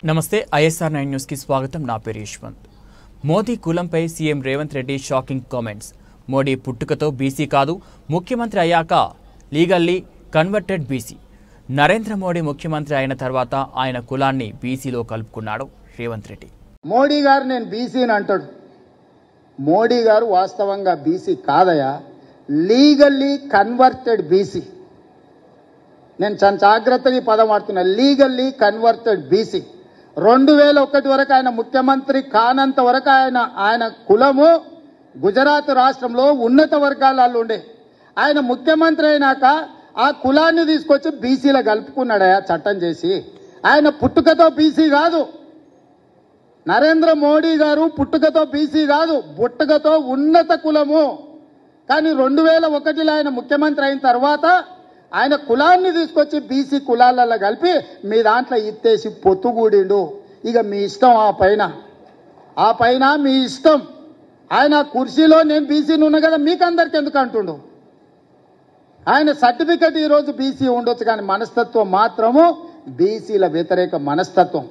నమస్తే ISR 9 news కి స్వాగతం. నా పేరు యశ్వంత్. మోదీ కులంపై CM Revanth Reddy shocking comments. Modi పుట్టుకతో బీసీ కాదు, ముఖ్యమంత్రి అయ్యాక legally converted BC. Narendra Modi ముఖ్యమంత్రి అయిన తర్వాత ఆయన కులాన్ని బీసీలో కలుపుకున్నాడు రేవంత్ రెడ్డి. మోడీ గారు నేను బీసీని అంటాడు. మోడీ గారు వాస్తవంగా బీసీ కాదయా, లీగల్లీ కన్వర్టెడ్ బీసీ. నేను చాలా జాగ్రత్తగా పదం వాడుతున్నా, లీగల్లీ కన్వర్టెడ్ బీసీ. 2001 వరకు ఆయన ముఖ్యమంత్రి కానంత వరకు ఆయన కులము గుజరాత్ రాష్ట్రంలో ఉన్నత వర్గాలలో ఉండే. ఆయన ముఖ్యమంత్రి అయినాక ఆ కులాన్ని తీసుకొచ్చి బీసీలో కలుపుకున్నాడయా చట్టం చేసి. ఆయన పుట్టుకతో బీసీ కాదు, నరేంద్ర మోడీ గారు పుట్టుకతో బీసీ కాదు, పుట్టుకతో ఉన్నత కులము. కానీ 2001లో ఆయన ముఖ్యమంత్రి అయిన తర్వాత ఆయన కులాన్ని తీసుకొచ్చి బీసీ కులాలలో కలిపి మీ దాంట్లో ఇత్తేసి పొత్తుగూడిండు. ఇక మీ ఇష్టం, ఆ పైన మీ ఇష్టం. ఆయన కుర్చీలో నేను బీసీని ఉన్నా కదా మీకు అందరికి ఎందుకు అంటుండు. ఆయన సర్టిఫికెట్ ఈరోజు బీసీ ఉండొచ్చు, కానీ మనస్తత్వం మాత్రము బీసీల వ్యతిరేక మనస్తత్వం.